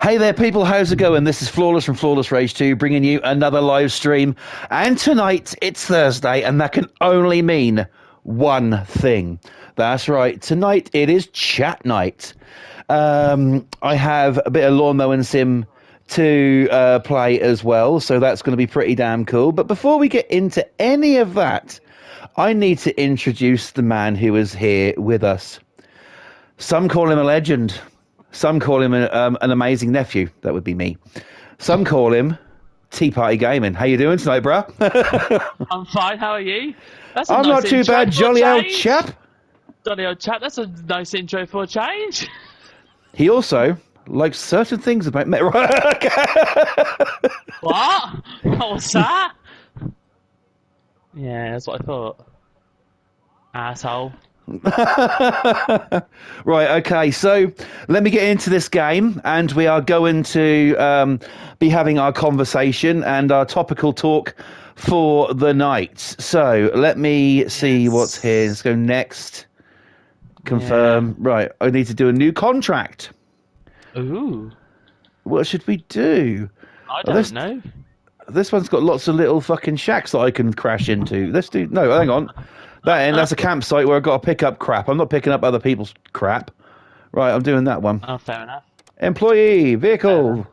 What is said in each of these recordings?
Hey there, people. How's it going? This is Flawless from Flawless Rage 2, bringing you another live stream. And tonight, it's Thursday, and that can only mean one thing. That's right. Tonight, it is chat night. I have a bit of Lawn Mowing Sim to play as well, so that's going to be pretty damn cool. But before we get into any of that, I need to introduce the man who is here with us. Some call him a legend. Some call him an amazing nephew. That would be me. Some call him Tea Party Gaming. How you doing tonight, bruh? I'm fine. How are you? That's I'm not too bad. Jolly old chap. Jolly old chap. That's a nice intro for a change. He also likes certain things about me. What? What was that? Yeah, that's what I thought. Asshole. Right, okay, so let me get into this game, and we are going to be having our conversation and our topical talk for the night. So let me see what's here. Let's go next. Confirm. Yeah. Right, I need to do a new contract. Ooh. What should we do? I don't know. This one's got lots of little fucking shacks that I can crash into. Let's do... No, hang on. That's a campsite where I've got to pick up crap. I'm not picking up other people's crap. Right, I'm doing that one. Oh, fair enough. Employee, vehicle.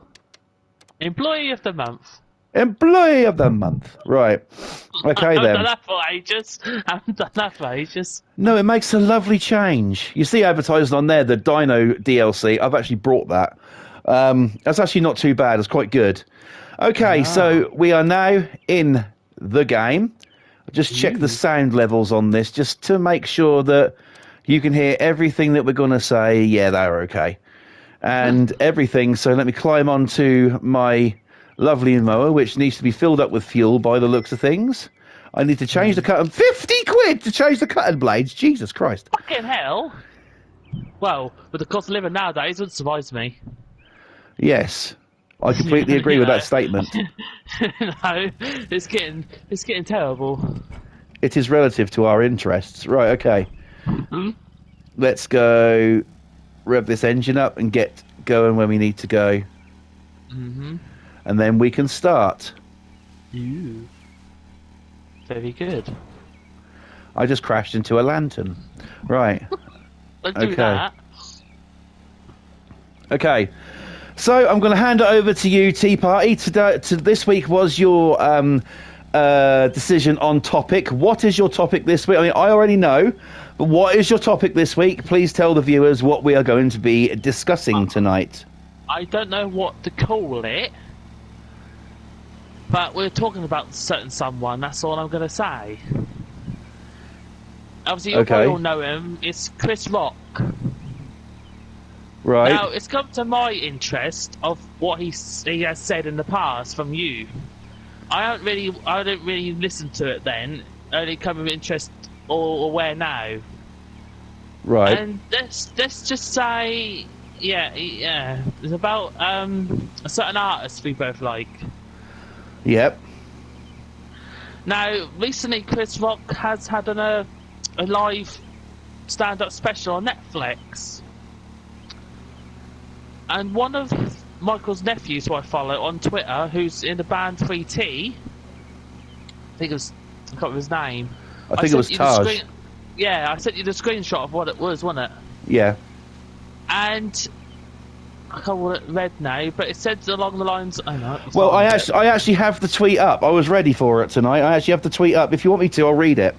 Employee of the month. Employee of the month. Right. Okay, then. I've done that for ages. I haven't done that for ages. No, it makes a lovely change. You see advertised on there, the Dino DLC. I've actually brought that. That's actually not too bad. It's quite good. Okay, so we are now in the game. Just check the sound levels on this, just to make sure that you can hear everything that we're going to say. Yeah, they're okay. And everything. So let me climb onto my lovely mower, which needs to be filled up with fuel by the looks of things. I need to change the cutting. 50 quid to change the cutting blades. Jesus Christ. Fucking hell. Well, with the cost of living nowadays, it wouldn't surprise me. Yes. I completely agree with that statement. No, it's getting terrible. It is relative to our interests. Right, okay. Mm-hmm. Let's go rev this engine up and get going where we need to go. Mm-hmm. And then we can start. Ooh. Very good. I just crashed into a lantern. Right. Let's do that. Okay. So I'm going to hand it over to you, Tea Party. This week was your decision on topic. What is your topic this week? I mean, I already know, but what is your topic this week? Please tell the viewers what we are going to be discussing tonight. I don't know what to call it, but we're talking about certain someone. That's all I'm going to say. Obviously, you probably all know him. It's Chris Rock. Right. Now, it's come to my interest of what he has said in the past from you. I don't really listen to it then. Only come of interest or aware now. Right. And let's just say, yeah, it's about a certain artist we both like. Yep. Now, recently Chris Rock has had a live stand-up special on Netflix. And one of Michael's nephews, who I follow on Twitter, who's in the band 3T, I can't remember his name. I think it was Taj. Yeah, I sent you the screenshot of what it was, wasn't it? Yeah. And I can't what it read now, but it said along the lines. Oh no. Well, I actually have the tweet up. I was ready for it tonight. I actually have the tweet up. If you want me to, I'll read it.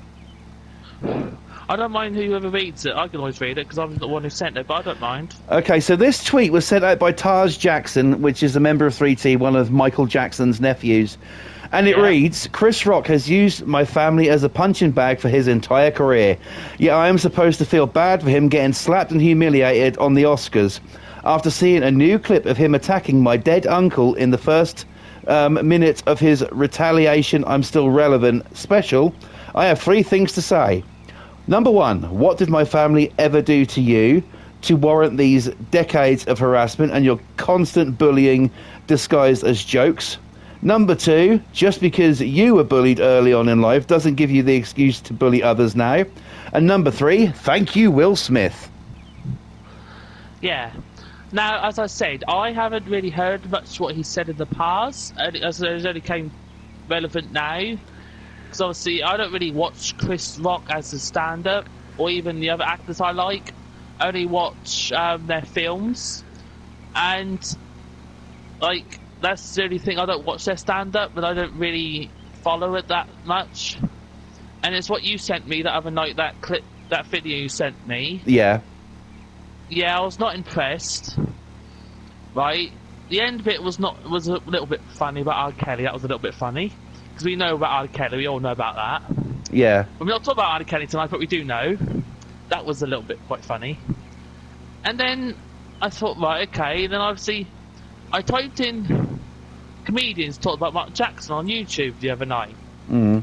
I don't mind whoever reads it. I can always read it because I'm the one who sent it, but I don't mind. Okay, so this tweet was sent out by Taj Jackson, which is a member of 3T, one of Michael Jackson's nephews. And it reads, Chris Rock has used my family as a punching bag for his entire career. Yet I am supposed to feel bad for him getting slapped and humiliated on the Oscars. After seeing a new clip of him attacking my dead uncle in the first minute of his Retaliation I'm Still Relevant special, I have three things to say. Number one, what did my family ever do to you to warrant these decades of harassment and your constant bullying disguised as jokes? Number two, just because you were bullied early on in life doesn't give you the excuse to bully others now. And number three, thank you, Will Smith. Yeah. Now, as I said, I haven't really heard much what he said in the past, as it only came relevant now. Because obviously, I don't really watch Chris Rock as a stand-up, or even the other actors I like. I only watch their films, and like that's the only thing. I don't watch their stand-up, but I don't really follow it that much. And it's what you sent me the other night, that clip, that video you sent me. Yeah. Yeah, I was not impressed. Right, the end bit was a little bit funny about R. Kelly. That was a little bit funny because we know about R. Kelly. We all know about that. Yeah. We're not talking about R. Kelly tonight, but we do know that was a little bit quite funny. And then I thought, right, okay. Then obviously, I typed in comedians talk about Mark Jackson on YouTube the other night. Mm.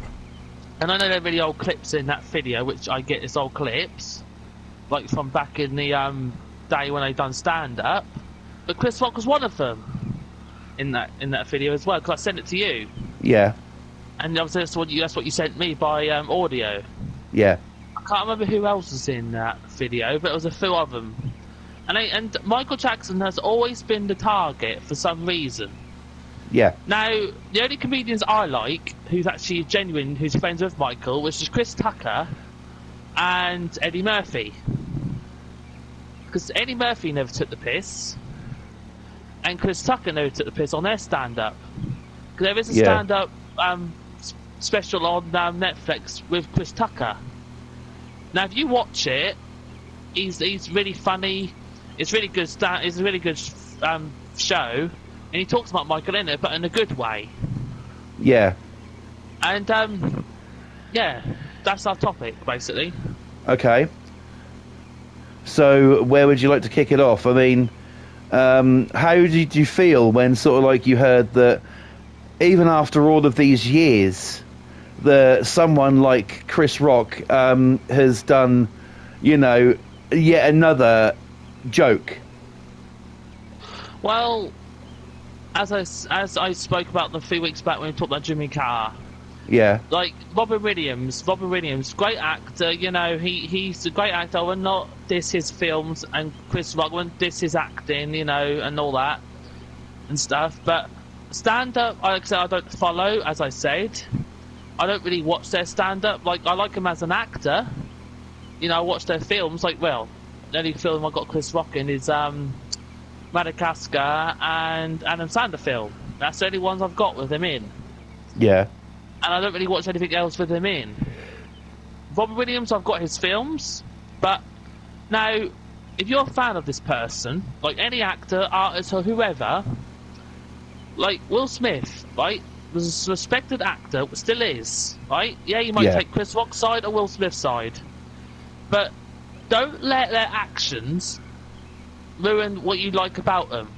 And I know there are really old clips in that video, which I get as old clips, like from back in the day when they done stand up. But Chris Rock was one of them in that video as well, because I sent it to you. Yeah. And obviously that's what you sent me by audio. Yeah. I can't remember who else was in that video, but it was a few of them. And Michael Jackson has always been the target for some reason. Yeah. Now, the only comedians I like, who's actually genuine, who's friends with Michael, which is Chris Tucker and Eddie Murphy. Because Eddie Murphy never took the piss, and Chris Tucker never took the piss on their stand-up. Because there is a stand-up special on Netflix with Chris Tucker. Now, if you watch it, he's really funny. It's really good. It's a really good show, and he talks about Michael in it, but in a good way. Yeah. And yeah, that's our topic basically. Okay. So, where would you like to kick it off? I mean, how did you feel when sort of like you heard that even after all of these years, that someone like Chris Rock has done, you know, yet another joke? Well, as I spoke about a few weeks back when we talked about Jimmy Carr. Yeah. Like Robin Williams, great actor. You know, he's a great actor. I would not diss his films, and Chris Rock wouldn't diss his acting. You know, and all that and stuff. But stand up, like I said, I don't follow. As I said, I don't really watch their stand up. Like I like him as an actor. You know, I watch their films. Like, well, the only film I got Chris Rock in is Madagascar and Adam Sandler film. That's the only ones I've got with him in. Yeah. And I don't really watch anything else with him in. Robin Williams, I've got his films, but now, if you're a fan of this person, like any actor, artist, or whoever, like Will Smith, right, was a respected actor, still is, right? Yeah, you might take Chris Rock's side or Will Smith's side, but don't let their actions ruin what you like about them,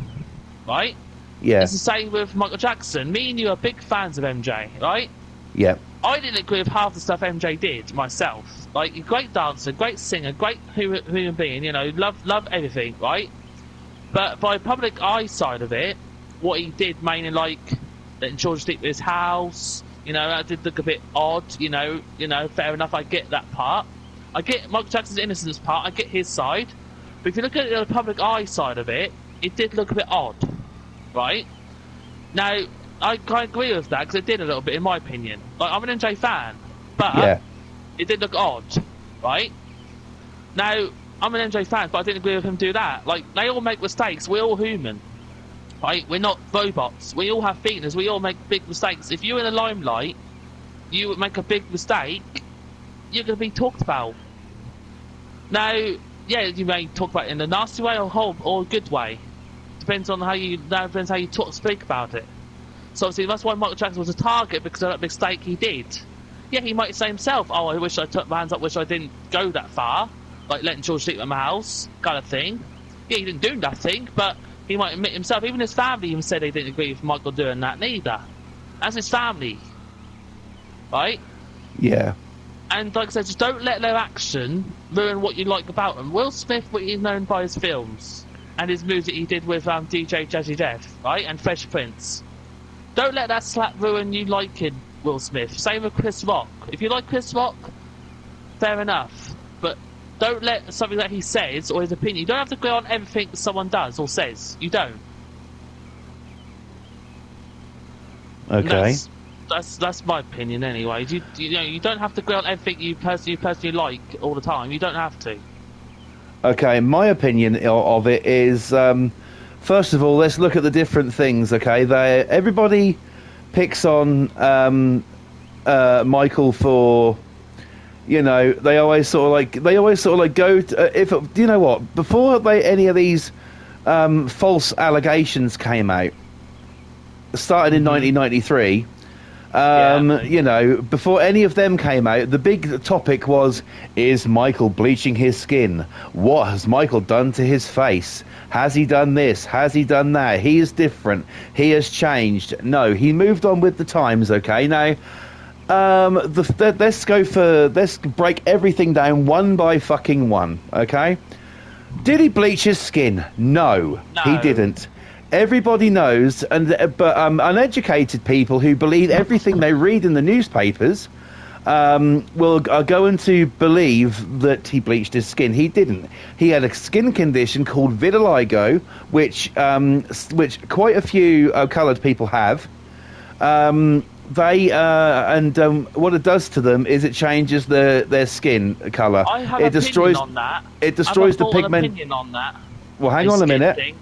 right? Yeah. It's the same with Michael Jackson. Me and you are big fans of MJ, right? Yeah. I didn't agree with half the stuff MJ did myself. Like, a great dancer, great singer, great human being, you know, love everything, right? But by public eye side of it, what he did mainly, like, letting George sleep at his house, you know, that did look a bit odd, you know, fair enough, I get that part. I get Michael Jackson's innocence part, I get his side. But if you look at the public eye side of it, it did look a bit odd, right? Now, I agree with that, because it did a little bit, in my opinion. Like, I'm an MJ fan, but it did look odd, right? Now, I'm an MJ fan, but I didn't agree with him do that. Like, they all make mistakes. We're all human, right? We're not robots. We all have feelings. We all make big mistakes. If you're in the limelight, you make a big mistake, you're going to be talked about. Now, yeah, you may talk about it in a nasty way or a good way. Depends on how you speak about it. So obviously that's why Michael Jackson was a target, because of that mistake he did. Yeah, he might say himself, oh, I wish I took my hands up, wish I didn't go that far, like letting George sleep at my house, kind of thing. Yeah, he didn't do nothing, but he might admit himself, even his family even said they didn't agree with Michael doing that neither. That's his family. Right? Yeah. And like I said, just don't let their action ruin what you like about them. Will Smith, what he's known by his films, and his music he did with DJ Jazzy Jeff, right? And Fresh Prince. Don't let that slap ruin you liking Will Smith. Same with Chris Rock. If you like Chris Rock, fair enough. But don't let something that he says or his opinion. You don't have to agree on everything someone does or says. You don't. Okay. That's my opinion, anyway. You know, you don't have to agree on everything you personally like all the time. You don't have to. Okay, my opinion of it is, first of all, let's look at the different things. Okay, everybody picks on Michael for, you know, they always sort of like go to, if you know what, before any of these false allegations came out, started in 1993. You know, before any of them came out, the big topic was, is Michael bleaching his skin? What has Michael done to his face? Has he done this? Has he done that? He is different. He has changed. No, he moved on with the times, okay? Now, let's break everything down one by fucking one, okay? Did he bleach his skin? No, he didn't. Everybody knows, but uneducated people who believe everything they read in the newspapers are going to believe that he bleached his skin. He didn't. He had a skin condition called vitiligo, which quite a few coloured people have. What it does to them is it changes their skin colour. I have an opinion on that. It destroys the pigment. Opinion on that. Well, hang on a minute.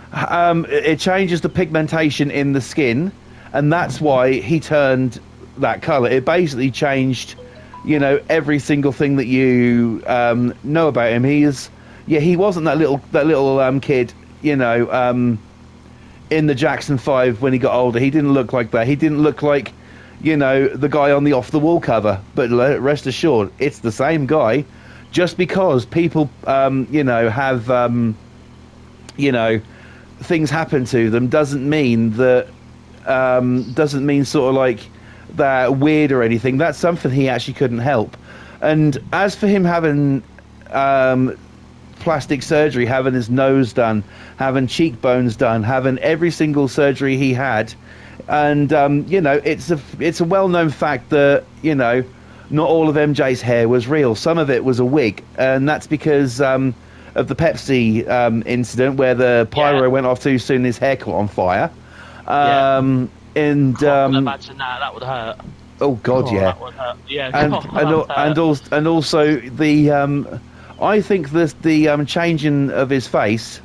It changes the pigmentation in the skin, and that's why he turned that colour. It basically changed, you know, every single thing that you know about him. He wasn't that little kid, you know, in the Jackson 5 when he got older. He didn't look like that. He didn't look like, you know, the guy on the Off the Wall cover. But rest assured, it's the same guy. Just because people, you know, have, you know, things happen to them doesn't mean that sort of like they're weird or anything. That's something he actually couldn't help. And as for him having plastic surgery, having his nose done, having cheekbones done, having every single surgery he had, and you know, it's a well-known fact that, you know, not all of MJ's hair was real. Some of it was a wig, and that's because of the Pepsi incident where the pyro went off too soon, his hair caught on fire. And I can imagine that would hurt. Oh God, yeah. That would hurt. Yeah, and also the I think the changing of his face,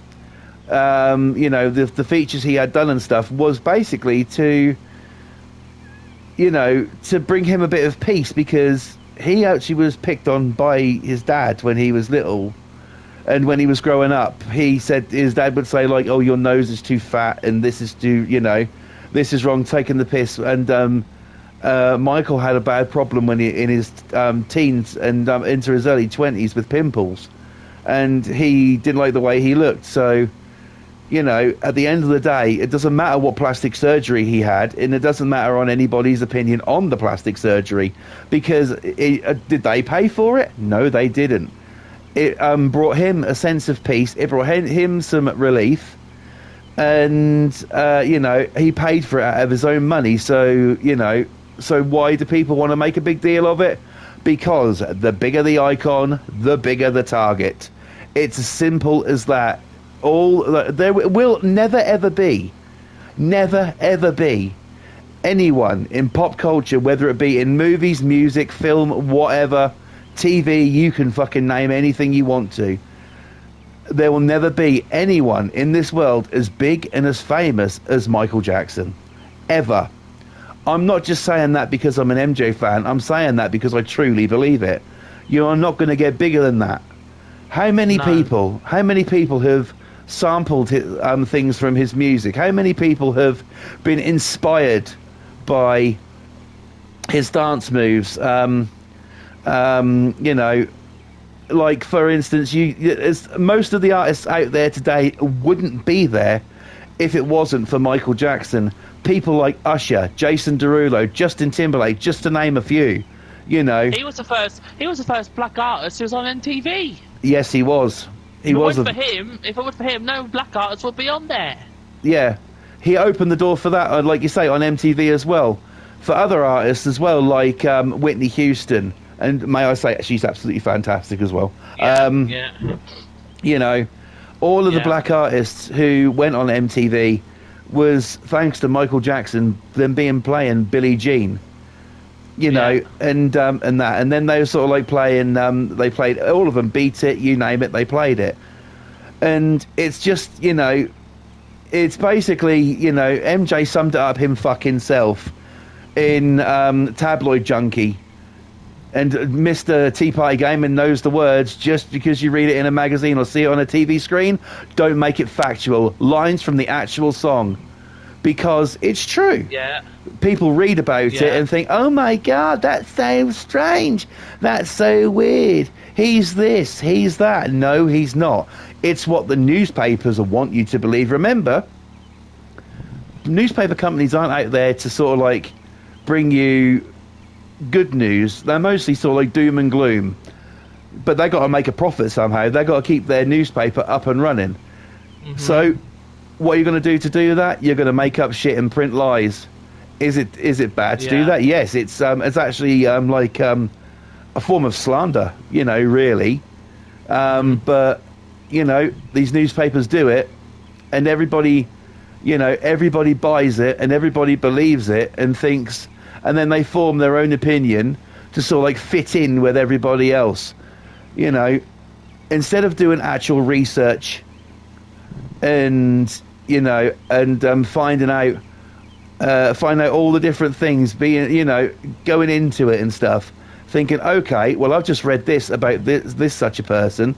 you know, the features he had done and stuff was basically to, you know, to bring him a bit of peace, because he actually was picked on by his dad when he was little. And when he was growing up, he said his dad would say, like, oh, your nose is too fat and this is too, you know, this is wrong, taking the piss. And Michael had a bad problem when in his teens and into his early 20s with pimples. And he didn't like the way he looked. So, you know, at the end of the day, it doesn't matter what plastic surgery he had, and it doesn't matter on anybody's opinion on the plastic surgery, because did they pay for it? No, they didn't. It brought him a sense of peace. It brought him some relief, and you know, he paid for it out of his own money. So, you know, so why do people want to make a big deal of it? Because the bigger the icon, the bigger the target. It's as simple as that. There will never ever be anyone in pop culture, whether it be in movies, music, film, whatever, TV, you can fucking name anything you want to. There will never be anyone in this world as big and as famous as Michael Jackson. Ever. I'm not just saying that because I'm an MJ fan. I'm saying that because I truly believe it. You are not going to get bigger than that. How many people have sampled things from his music? How many people have been inspired by his dance moves? You know, like, for instance, most of the artists out there today wouldn't be there if it wasn't for Michael Jackson. People like Usher, Jason Derulo, Justin Timberlake, just to name a few. You know, he was the first black artist who was on MTV. Yes, he was. If it wasn't for him, no black artists would be on there. Yeah, he opened the door for that, like you say, on MTV as well. For other artists as well, like Whitney Houston And may I say, she's absolutely fantastic as well. Yeah. You know, all of the black artists who went on MTV was thanks to Michael Jackson, them playing Billie Jean. You know, and that, and then they were sort of like playing. They played all of them, Beat It, you name it, they played it, and it's just, you know, it's basically, you know, MJ summed it up him fucking self in Tabloid Junkie, and Mr. Tea Party Gamer knows the words. Just because you read it in a magazine or see it on a TV screen, don't make it factual. Lines from the actual song, because it's true. Yeah. People read about it and think, oh my God, that's so strange. That's so weird. He's this, he's that. No, he's not. It's what the newspapers want you to believe. Remember, newspaper companies aren't out there to sort of like bring you good news. They're mostly sort of like doom and gloom. But they got to make a profit somehow. They got to keep their newspaper up and running. Mm-hmm. So what are you going to do that? You're going to make up shit and print lies. Is it bad to do that? Yes, it's actually like a form of slander, you know, really. But you know, these newspapers do it, and everybody, you know, everybody buys it and everybody believes it and thinks, and then they form their own opinion to sort of like fit in with everybody else. You know, instead of doing actual research and, you know, and finding out all the different things, being, you know, going into it and stuff, thinking, okay, well, I've just read this about this such a person,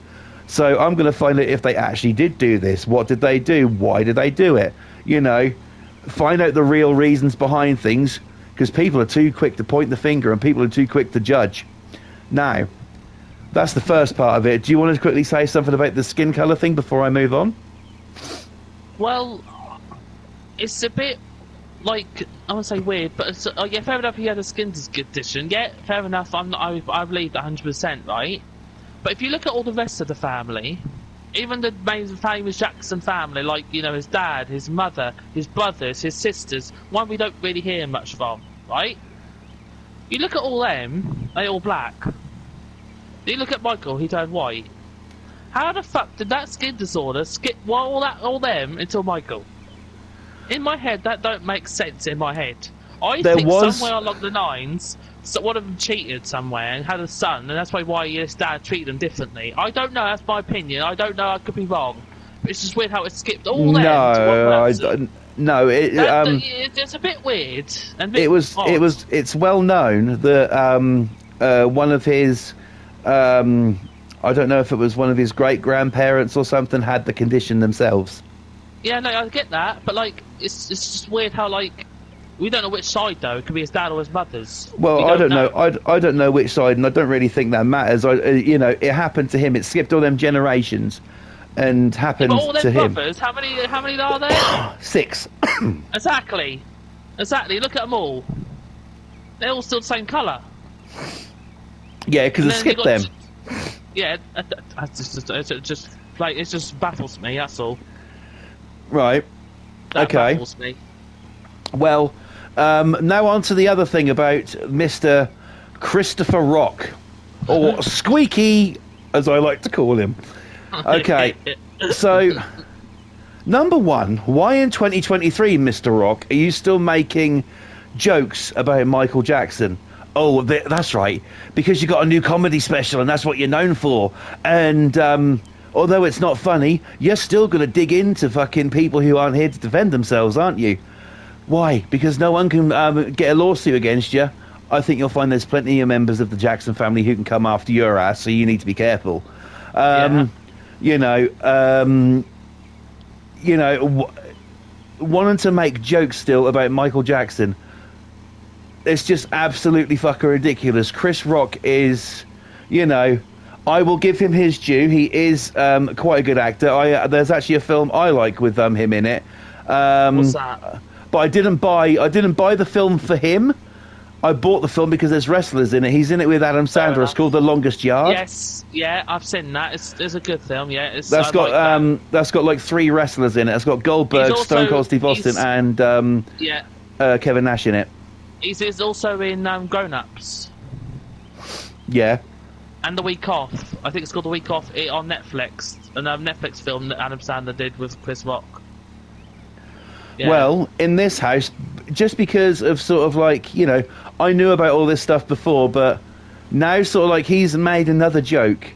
so I'm going to find out if they actually did do this. What did they do? Why did they do it? You know, find out the real reasons behind things, because people are too quick to point the finger and people are too quick to judge. Now, that's the first part of it. Do you want to quickly say something about the skin colour thing before I move on? Well, it's a bit, like, I won't say weird, but it's, yeah, fair enough, he had a skin condition. Yeah, fair enough, I believe that 100%, right? But if you look at all the rest of the family, even the main famous Jackson family, like, you know, his dad, his mother, his brothers, his sisters, one we don't really hear much from, right? You look at all them, they all black. You look at Michael, he turned white. How the fuck did that skin disorder skip all them until Michael? In my head, that don't make sense in my head. I think somewhere along the lines, so one of them cheated somewhere and had a son, and that's why his dad treated him differently. I don't know, that's my opinion. I don't know, I could be wrong. But it's just weird how it skipped all them to one person. No, it's a bit weird. And it's well known that one of his, I don't know if it was one of his great grandparents or something, had the condition themselves. Yeah, no, I get that, but like, it's just weird how, like, we don't know which side though. It could be his dad or his mother's. Well, I don't know. I don't know which side, and I don't really think that matters. You know, it happened to him. It skipped all them generations, and happened all them to him. Brothers, how many are there? 6. Exactly. Look at them all. They're all still the same colour. Yeah, because it skipped them. Yeah, it just baffles me. That's all. Right. That okay. Baffles me. Well, now on to the other thing about Mr. Christopher Rock, or Squeaky, as I like to call him. Okay, so, number one, why in 2023, Mr. Rock, are you still making jokes about Michael Jackson? Oh, that's right, because you got a new comedy special and that's what you're known for. And although it's not funny, you're still going to dig into fucking people who aren't here to defend themselves, aren't you? Why? Because no one can get a lawsuit against you. I think you'll find there's plenty of members of the Jackson family who can come after your ass, so you need to be careful. You know, wanting to make jokes still about Michael Jackson, it's just absolutely fucking ridiculous. Chris Rock is, you know, I will give him his due. He is quite a good actor. There's actually a film I like with him in it. What's that? But I didn't buy the film for him. I bought the film because there's wrestlers in it. He's in it with Adam Sandler. It's called The Longest Yard. Yes, yeah, I've seen that. It's a good film. Yeah, that's got like 3 wrestlers in it. It's got Goldberg, Stone Cold Steve Austin, and Kevin Nash in it. He's also in Grown Ups. Yeah. And The Week Off. I think it's called The Week Off on Netflix. Another Netflix film that Adam Sandler did with Chris Rock. Yeah. Well, in this house, just because of sort of like, you know, I knew about all this stuff before, but now sort of like he's made another joke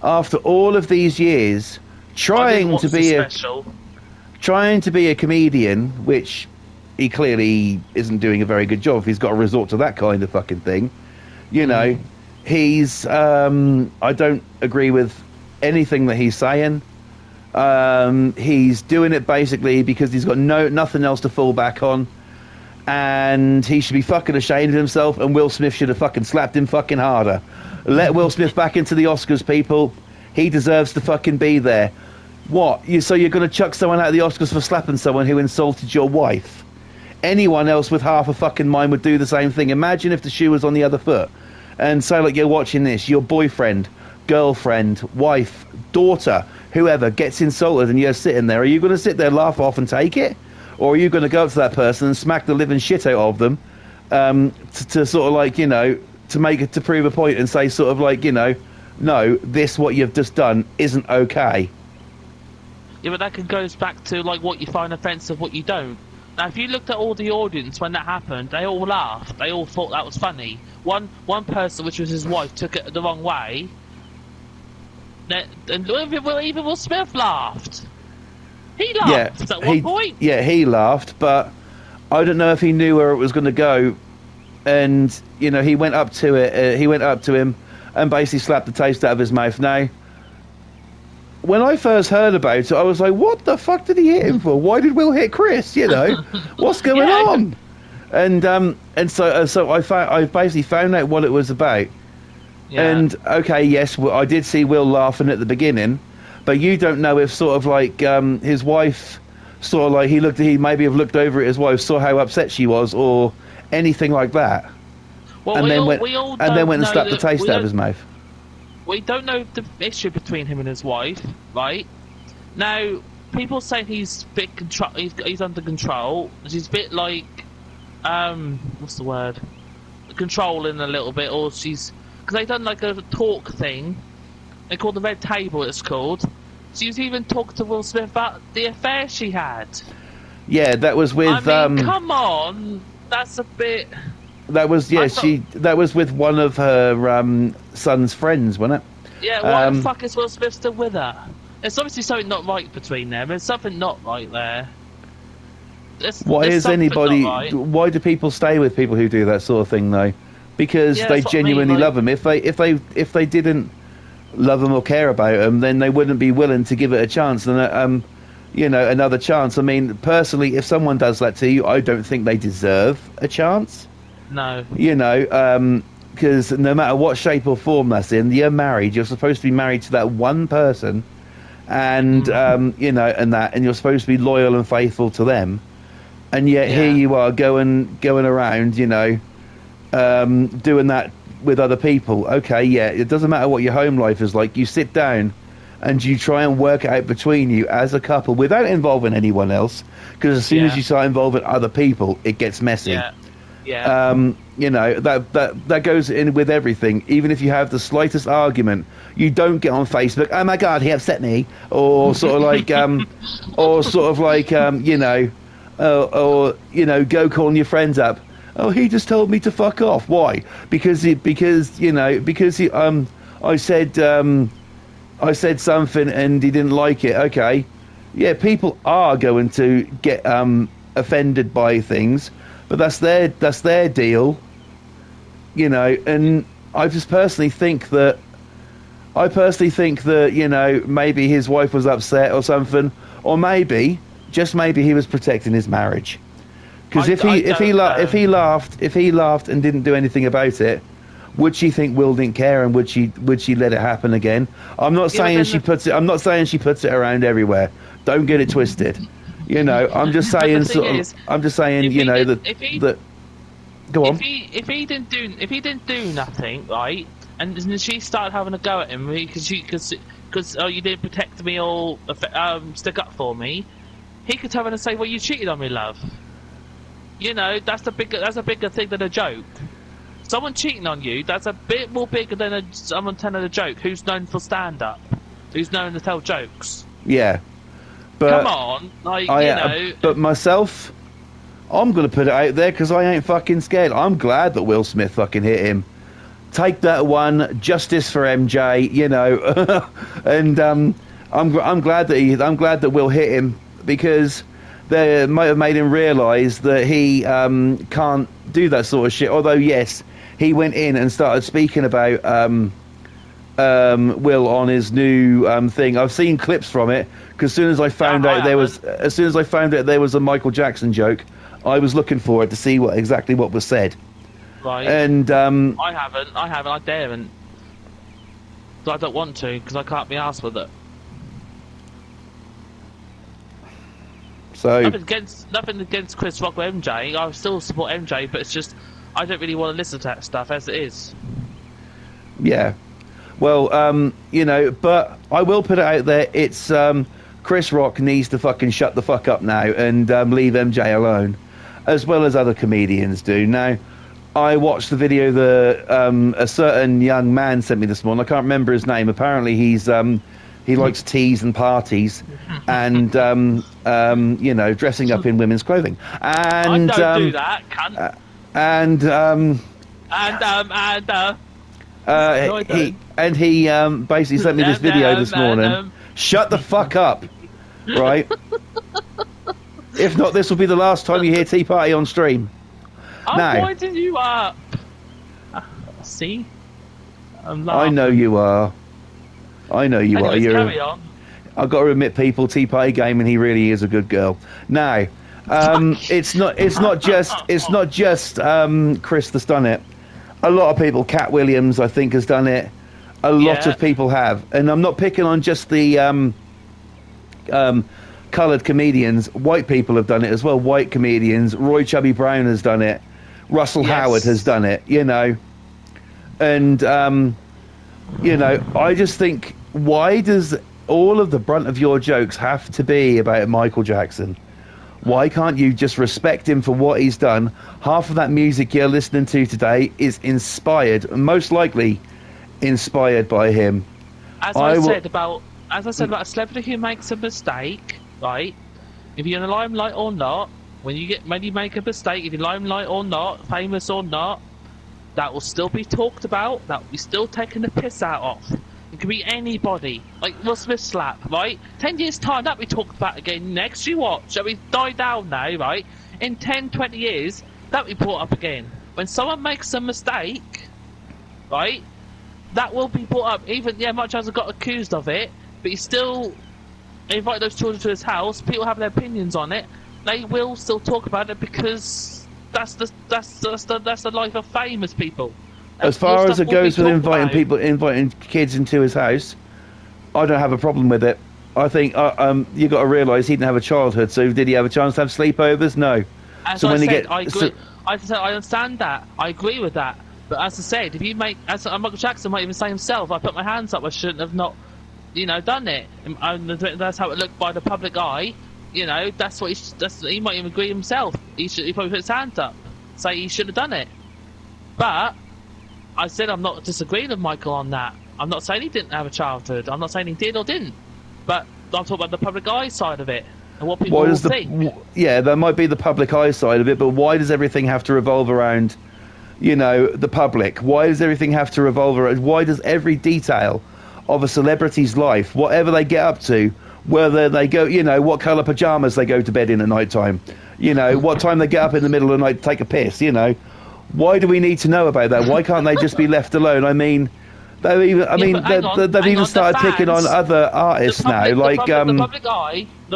after all of these years trying to be a comedian, which he clearly isn't doing a very good job if he's got to resort to that kind of fucking thing. You know, he's I don't agree with anything that he's saying. He's doing it basically because he's got nothing else to fall back on, and he should be fucking ashamed of himself, and Will Smith should have fucking slapped him fucking harder. Let Will Smith back into the Oscars, people. He deserves to fucking be there. What? So you're going to chuck someone out of the Oscars for slapping someone who insulted your wife? Anyone else with half a fucking mind would do the same thing. Imagine if the shoe was on the other foot. And so, like, you're watching this, your boyfriend, girlfriend, wife, daughter, whoever gets insulted and you're sitting there. Are you going to sit there, laugh off and take it? Or are you going to go up to that person and smack the living shit out of them to sort of like, you know, to prove a point and say sort of like, you know, no, this, what you've just done isn't okay. Yeah, but that goes back to like what you find offensive, what you don't. Now, if you looked at all the audience when that happened, they all laughed. They all thought that was funny. One person, which was his wife, took it the wrong way. And even Will Smith laughed. He laughed at one point. Yeah, he laughed, but I don't know if he knew where it was going to go. And, you know, he went up to it. He went up to him and basically slapped the taste out of his mouth. Now, when I first heard about it, I was like, what the fuck did he hit him for? Why did Will hit Chris? You know, what's going on? And so I basically found out what it was about. Yeah. And okay, yes, I did see Will laughing at the beginning, but you don't know if sort of like his wife sort of like he maybe have looked over at his wife, saw how upset she was, or anything like that. Well, and then went and slapped the taste out of his mouth. We don't know the issue between him and his wife, right? Now, people say he's a bit he's under control. She's a bit like, what's the word? Controlling a little bit, or she's because they done like a talk thing. They called the Red Table. It's called. She was even talking to Will Smith about the affair she had. Yeah, that was with. I mean, come on, that's a bit. That was that was with one of her son's friends, wasn't it? Yeah, why the fuck is Will Smith still with her? There's obviously something not right between them. There's something not right there. Why do people stay with people who do that sort of thing though? Because they genuinely love them. If they didn't love them or care about them, then they wouldn't be willing to give it a chance and you know, another chance. I mean, personally, if someone does that to you, I don't think they deserve a chance. No. You know, because no matter what shape or form that's in, you're married. You're supposed to be married to that one person, and you know, and you're supposed to be loyal and faithful to them. And yet here you are going around, you know, doing that with other people. Okay, yeah, it doesn't matter what your home life is like. You sit down and you try and work it out between you as a couple without involving anyone else. Because as soon as you start involving other people, it gets messy. Yeah. Yeah. You know, that goes in with everything. Even if you have the slightest argument, you don't get on Facebook, oh my god, he upset me, or sort of like you know, or you know, go calling your friends up. Oh, he just told me to fuck off. Why? Because I said something and he didn't like it. Okay, yeah, people are going to get offended by things. But that's their deal, you know. And I personally think that you know, maybe his wife was upset or something, or maybe just maybe he was protecting his marriage. Because if he laughed and didn't do anything about it, would she think Will didn't care, and would she let it happen again? I'm not saying she puts it around everywhere. Don't get it twisted. You know, I'm just saying you know that. Go on. If he didn't do nothing, right, and she started having a go at him because you didn't protect me or stick up for me, he could turn around and say, well, you cheated on me, love. You know, that's a bigger thing than a joke. someone cheating on you, that's a bit more bigger than someone telling a joke who's known for stand-up, who's known to tell jokes. Yeah. But Come on, like, you know... But myself, I'm going to put it out there because I ain't fucking scared. I'm glad that Will Smith fucking hit him. Take that one, justice for MJ, you know. And I'm glad that Will hit him because they might have made him realise that he can't do that sort of shit. Although, yes, he went in and started speaking about Will on his new thing. I've seen clips from it because as soon as I found out there was a Michael Jackson joke, I was looking for it to see exactly what was said. Right. And I haven't, I daren't. I don't want to because I can't be arsed with it. So nothing against Chris Rock or MJ. I still support MJ, but it's just I don't really want to listen to that stuff as it is. Yeah. Well, you know, but I will put it out there. It's Chris Rock needs to fucking shut the fuck up now and leave MJ alone, as well as other comedians do. Now, I watched the video that a certain young man sent me this morning. I can't remember his name. Apparently, he likes teas and parties, and you know, dressing up in women's clothing. And I don't do that, cunt. He basically sent me this video this morning. Shut the fuck up, right? If not, this will be the last time you hear Tea Party on stream. I'm winding you up. See? I know you are. I know you are. Carry on. I've got to admit, people, Tea Party Gaming, he really is a good girl. Now, it's not just Chris that's done it. A lot of people, Cat Williams, I think, has done it. A lot of people have, and I'm not picking on just the coloured comedians. White people have done it as well. White comedians. Roy Chubby Brown has done it. Russell Howard has done it. You know, and you know, I just think, why does all of the brunt of your jokes have to be about Michael Jackson? Why can't you just respect him for what he's done? Half of that music you're listening to today is inspired, most likely inspired by him. As I said about a celebrity who makes a mistake, right? If you're in the limelight or not, when you make a mistake, if you're limelight or not, famous or not, that will still be talked about. That will be still taken the piss out of. It could be anybody, like Will Smith slap, right? 10 years time, that'll be talked about again next. You watch, shall we die down now, right? In 10, 20 years, that'll be brought up again. When someone makes a mistake, right, that will be brought up. Even, much as I got accused of it, but he still invite those children to his house. People have their opinions on it. They will still talk about it because that's the life of famous people. As far as it goes with inviting kids into his house, I don't have a problem with it. I think you got to realise he didn't have a childhood. So did he have a chance to have sleepovers? No. I agree. I understand that. I agree with that. But as I said, if you make, as Michael Jackson might even say himself, I put my hands up. I shouldn't have not, done it. And that's how it looked by the public eye. That's what he might even agree himself. He probably put his hands up, say he should have done it. But I said I'm not disagreeing with Michael on that. I'm not saying he didn't have a childhood. I'm not saying he did or didn't. But I'm talking about the public eye side of it and what people will think. Yeah, there might be the public eye side of it, but why does everything have to revolve around, the public? Why does everything have to revolve around? Why does every detail of a celebrity's life, whatever they get up to, whether they go, what colour pyjamas they go to bed in at night time, what time they get up in the middle of the night to take a piss, why do we need to know about that? Why can't they just be left alone? I mean, they've even started picking on other artists now. The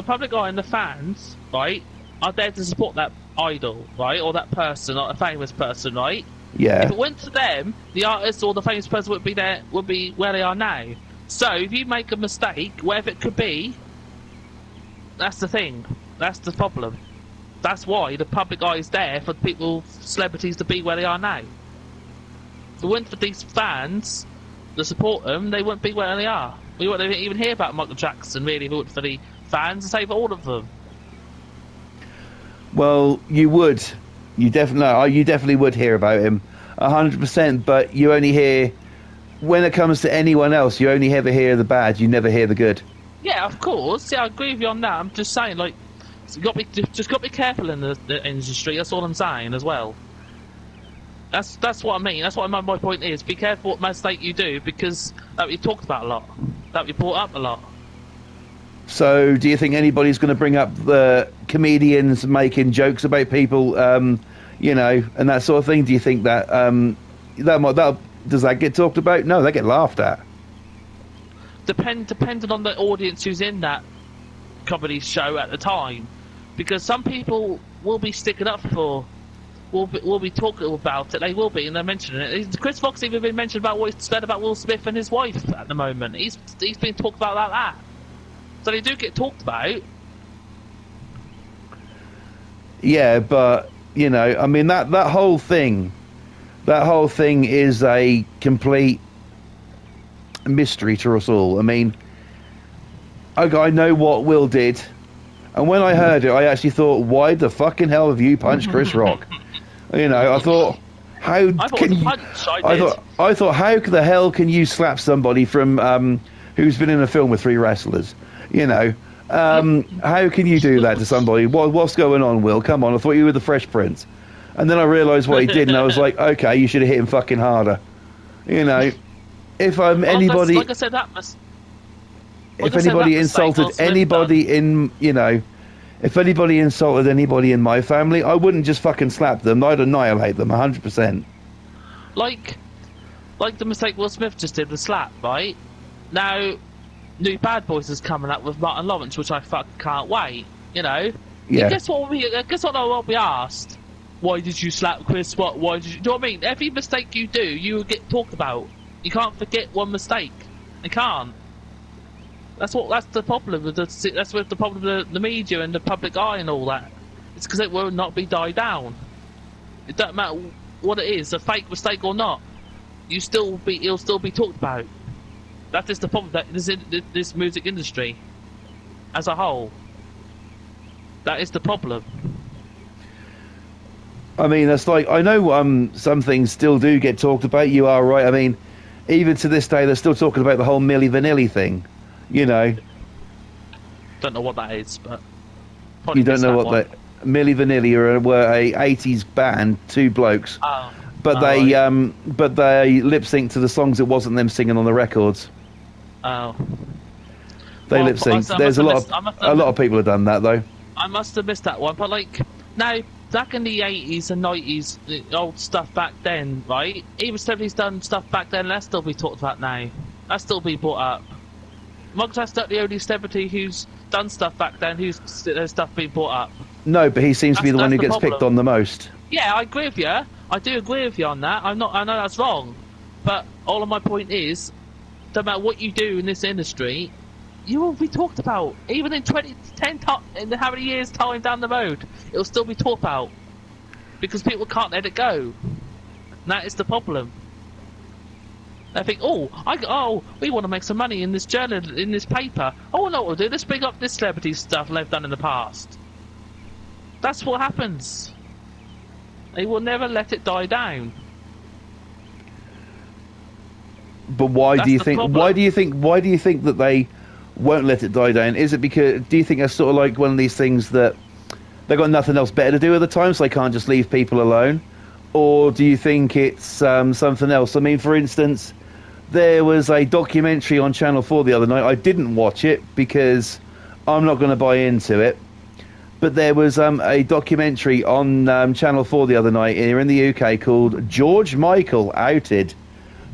public eye and the fans, right, are there to support that idol, right, or that person, or a famous person, right? Yeah. If it went to them, the artist or the famous person would be where they are now. So if you make a mistake, wherever it could be, that's the thing. That's the problem. That's why the public eye is there for celebrities to be where they are now. If it weren't for these fans to support them, they wouldn't be where they are. We wouldn't even hear about Michael Jackson, really, if it weren't for the fans, and say for all of them. Well, you would. You definitely would hear about him. 100%. But you only hear, when it comes to anyone else, you only ever hear the bad. You never hear the good. Yeah, of course. Yeah, I agree with you on that. I'm just saying, like, you got to be careful in the industry. That's all I'm saying as well. That's what I mean. That's what my point is. Be careful what mistake you do, because that we talked about a lot, that we brought up a lot. So, do you think anybody's going to bring up the comedians making jokes about people, you know, and that sort of thing? Do you think that does that get talked about? No, they get laughed at. Depending on the audience who's in that comedy show at the time, because some people will be sticking up for, will be talking about it. They will be, and they're mentioning it. Chris Fox even been mentioned about what he said about Will Smith and his wife at the moment. He's been talked about like that. So they do get talked about. Yeah, but you know, I mean that whole thing is a complete mystery to us all. I mean, I know what Will did, and when I heard it, I actually thought, why the fucking hell have you punched Chris Rock? You know, I thought, how can you? I thought, how the hell can you slap somebody from who's been in a film with 3 wrestlers? You know, how can you do that to somebody? What's going on, Will? Come on, I thought you were the Fresh Prince. And then I realised what he did, and I was like, okay, you should have hit him fucking harder. You know, if anybody, like I said, that must. If anybody insulted anybody in, you know, if anybody insulted anybody in my family, I wouldn't just fucking slap them. I'd annihilate them 100%. Like the mistake Will Smith just did, the slap, right? Now, new Bad Boys is coming up with Martin Lawrence, which I fucking can't wait. You know. Yeah. Guess what will be asked? Why did you slap Chris? Why did you? Do you know what I mean? Every mistake you do, you will get talked about. You can't forget one mistake. You can't. That's the problem with the problem with the media and the public eye and all that. It's because it will not be died down. It doesn't matter what it is, a fake mistake or not. It'll still be talked about. That is the problem that this music industry, as a whole. That is the problem. I mean, that's like, I know some things still do get talked about. You are right. I mean, even to this day, they're still talking about the whole Milli Vanilli thing. You know, don't know what that is, but you don't know what that Milli Vanilli were a 80s band, 2 blokes, but they lip synced to the songs. It wasn't them singing on the records. Oh, they lip synced. There's a lot of people have done that though. I must have missed that one, but like now, back in the 80s and 90s, the old stuff back then, right? Even celebrities done stuff back then. That still be talked about now. That still be brought up. That's not the only celebrity who's done stuff back then whose stuff being brought up. No, but he seems to be the one who gets picked on the most. Yeah, I agree with you. I do agree with you on that. I know that's wrong, but all of my point is, no matter what you do in this industry, you will be talked about. Even in 10 in how many years time down the road, it will still be talked about because people can't let it go. And that is the problem. They think, we want to make some money in this journal, in this paper. Oh, no, we'll do. Let's bring up this celebrity stuff they've done in the past. That's what happens. They will never let it die down. But why do you think that they won't let it die down? Is it because, do you think it's sort of like one of these things that they've got nothing else better to do at the time, so they can't just leave people alone? Or do you think it's something else? I mean, for instance, there was a documentary on Channel 4 the other night. I didn't watch it because I'm not going to buy into it. But there was a documentary on Channel 4 the other night here in the UK called George Michael Outed.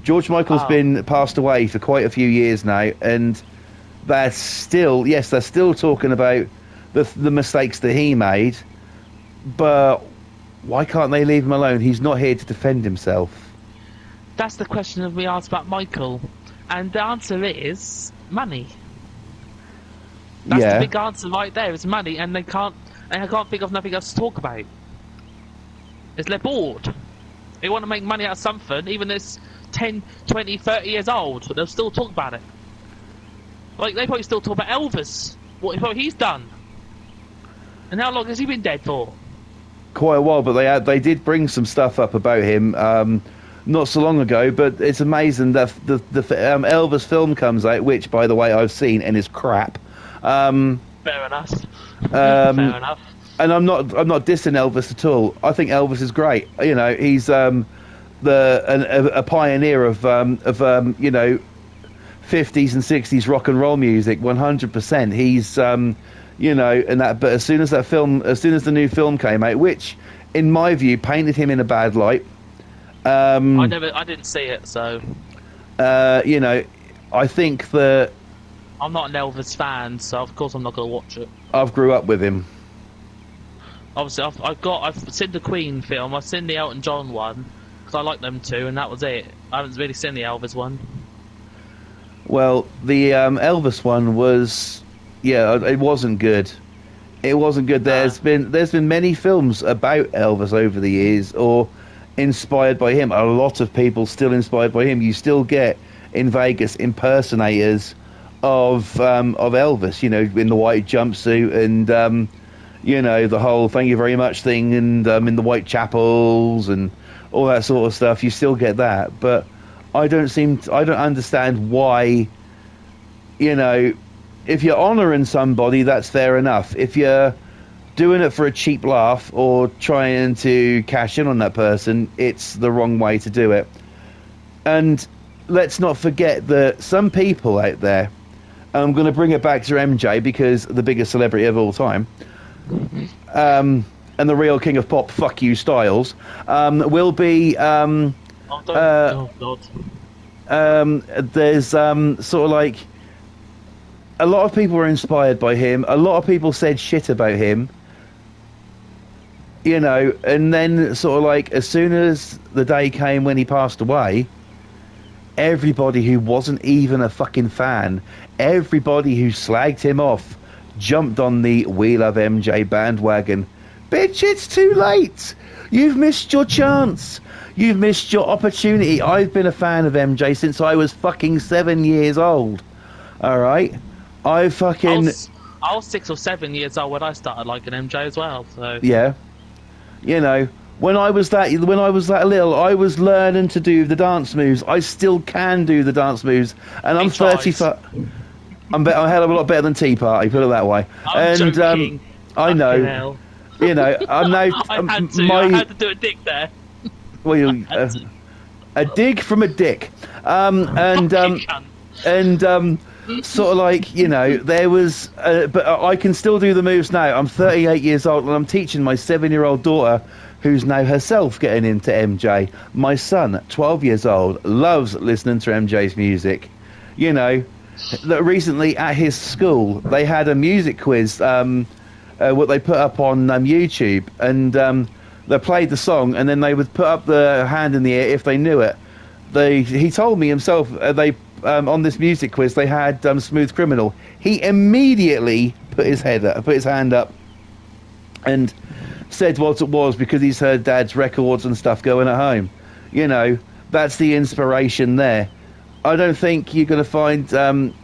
George Michael's been passed away for quite a few years now, and they're still talking about the mistakes that he made. But why can't they leave him alone? He's not here to defend himself. That's the question that we asked about Michael, and the answer is money. That's the big answer right there. It's money, and I can't think of nothing else to talk about. It's they're bored. They want to make money out of something, even if it's 10, 20, 30 years old. They'll still talk about it. Like they probably still talk about Elvis, what he's done, and how long has he been dead for? Quite a while, but they did bring some stuff up about him. not so long ago. But it's amazing that the Elvis film comes out, which, by the way, I've seen and is crap. Fair enough. Fair enough. And I'm not dissing Elvis at all. I think Elvis is great. You know, he's a pioneer of 50s and 60s rock and roll music. 100%. He's you know, and that. But as soon as the new film came out, which in my view painted him in a bad light. I didn't see it, so. You know, I think that I'm not an Elvis fan, so of course I'm not going to watch it. I've grew up with him. Obviously, I've seen the Queen film, I've seen the Elton John one, because I like them too, and that was it. I haven't really seen the Elvis one. Well, the Elvis one was, it wasn't good. It wasn't good. There's been many films about Elvis over the years, or inspired by him. A lot of people still inspired by him. You still get in Vegas impersonators of Elvis, you know, in the white jumpsuit and you know, the whole "thank you very much" thing, and in the white chapels and all that sort of stuff. You still get that, but I don't understand why. You know, if you're honouring somebody, that's fair enough. If you're doing it for a cheap laugh or trying to cash in on that person, it's the wrong way to do it. And let's not forget that some people out there, I'm going to bring it back to MJ because the biggest celebrity of all time, and the real king of pop, fuck you, Styles, will be God. there's sort of like a lot of people were inspired by him. A lot of people said shit about him, you know, and then sort of like as soon as the day came when he passed away, everybody who wasn't even a fucking fan, everybody who slagged him off, jumped on the "We Love MJ" bandwagon. Bitch, it's too late. You've missed your chance. You've missed your opportunity. I've been a fan of MJ since I was fucking 7 years old. All right, I was 6 or 7 years old when I started liking MJ as well. So yeah, you know, when I was that little, I was learning to do the dance moves. I still can do the dance moves, and I'm 35. I'm a hell of a lot better than Tea Party, put it that way. I'm joking. I know. Hell. You know, I'm now. I had to do a dick there. Well, a dig from a dick, and sort of like, you know, there was, but I can still do the moves now. I'm 38 years old, and I'm teaching my 7-year-old daughter, who's now herself getting into MJ. My son, 12 years old, loves listening to MJ's music. You know, that recently at his school they had a music quiz, what they put up on YouTube, and they played the song, and then they would put up the hand in the air if they knew it. He told me himself on this music quiz they had "Smooth Criminal." He immediately put his hand up, and said what it was because he's heard Dad's records and stuff going at home. You know, that's the inspiration there. I don't think you're going to find,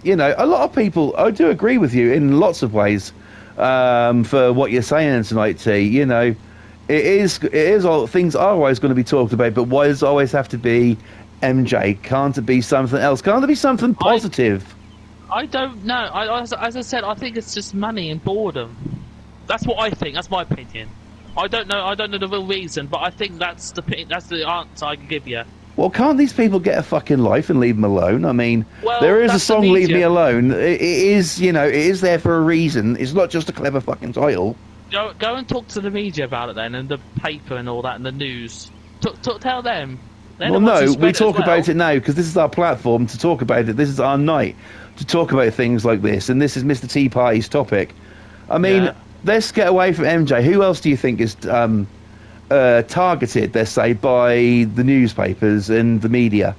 you know, a lot of people. I do agree with you in lots of ways for what you're saying tonight, T. You know, it is all things are always going to be talked about, but why does it always have to be MJ? Can't it be something else? Can't it be something positive? I don't know. As I said, I think it's just money and boredom. That's what I think. That's my opinion. I don't know the real reason, but I think that's the answer I can give you. Well, can't these people get a fucking life and leave them alone? I mean, well, there is a song, "Leave Me Alone." It is, you know, it is there for a reason. It's not just a clever fucking title. Go and talk to the media about it then, and the paper and all that, and the news. Tell them. Well, no, we talk about it now because this is our platform to talk about it. This is our night to talk about things like this, and this is Mr. Tea Party's topic. I mean, let's get away from MJ. Who else do you think is targeted, let's say, by the newspapers and the media?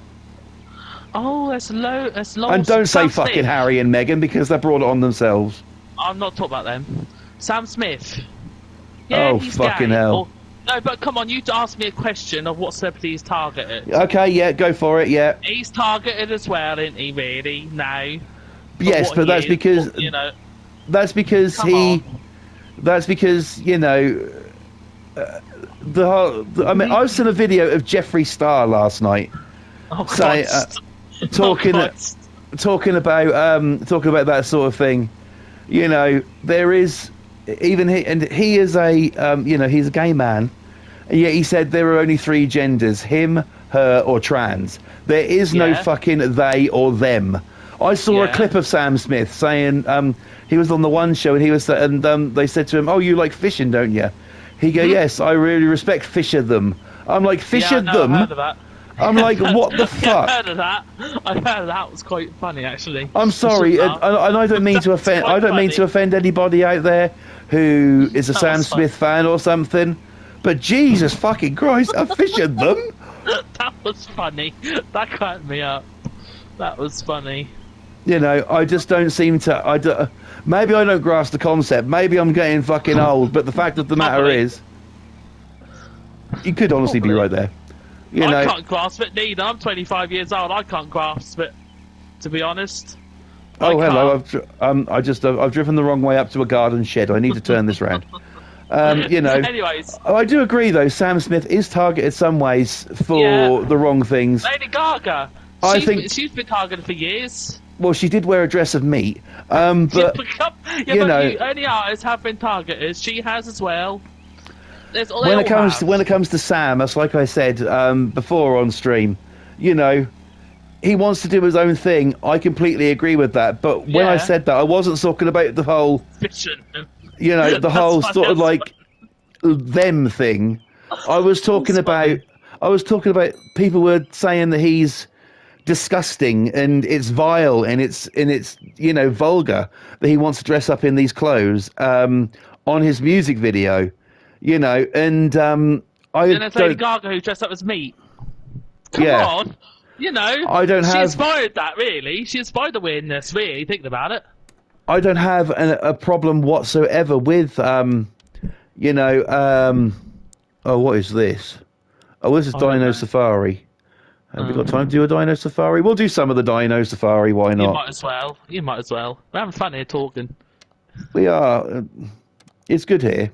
Oh, that's low. And don't say fucking Harry and Meghan because they brought it on themselves. I'm not talking about them. Sam Smith. Yeah, oh, he's fucking gay. hell. No, but come on, you asked me a question of what celebrity he's targeted. Okay, yeah, go for it, yeah. He's targeted as well, isn't he, really? No. Yes, but that's because... you know... That's because That's because, you know... I mean, I seen a video of Jeffree Star last night. Oh, Say, Christ. talking Oh, Christ. talking about that sort of thing. You know, there is even he is a he's a gay man, and yet he said there are only three genders: him, her, or trans. There is no Yeah. fucking they or them. I saw a Yeah. clip of Sam Smith saying he was on the One Show and they said to him, "Oh, you like fishing, don't you?" He go, "Yes, I really respect fisher them." I'm like, "Fisher Yeah, I know, them." I've heard of that. I'm like, "What the Yeah, fuck?" I've heard of that. I've heard of that. It was quite funny, actually. I'm sorry, You and, shouldn't laugh. and I don't mean to That's offend. quite I don't mean to funny. offend anybody out there who is a That Sam was Smith fan or something. But Jesus fucking Christ, I fished them. That was funny. That cracked me up. That was funny. You know, I just don't seem to. Maybe I don't grasp the concept. Maybe I'm getting fucking old. But the fact of the matter Probably. is, you could honestly be Probably. right there. You I know. can't grasp it neither. I'm 25 years old. I can't grasp it, to be honest. Oh, I hello. can't. I've driven the wrong way up to a garden shed. I need to turn this round. You know. Anyways, I do agree, though. Sam Smith is targeted some ways for Yeah. the wrong things. Lady Gaga. She's been targeted for years. Well, she did wear a dress of meat, She's but become, you know- only artists have been targeted. She has as well. There's all when they it all comes have. when it comes to Sam, that's like I said before on stream. You know, he wants to do his own thing. I completely agree with that. But when I Yeah. said that, I wasn't talking about the whole, Fiction. you know, the That's whole funny, sort of that's like them thing. I was talking That's funny. about people were saying that he's disgusting and it's vile and it's you know vulgar that he wants to dress up in these clothes on his music video, you know, and I And there's Lady don't Gaga who dressed up as meat. Come Yeah. on. You know, I don't she have- inspired that, really. She inspired the weirdness, really, thinking about it. I don't have a problem whatsoever with you know oh, what is this? Oh, this is don't Dino know. Safari. Have we got time to do a Dino Safari? We'll do some of the Dino Safari, why You not? might as well. You might as well. We're having fun here talking. We are it's good here.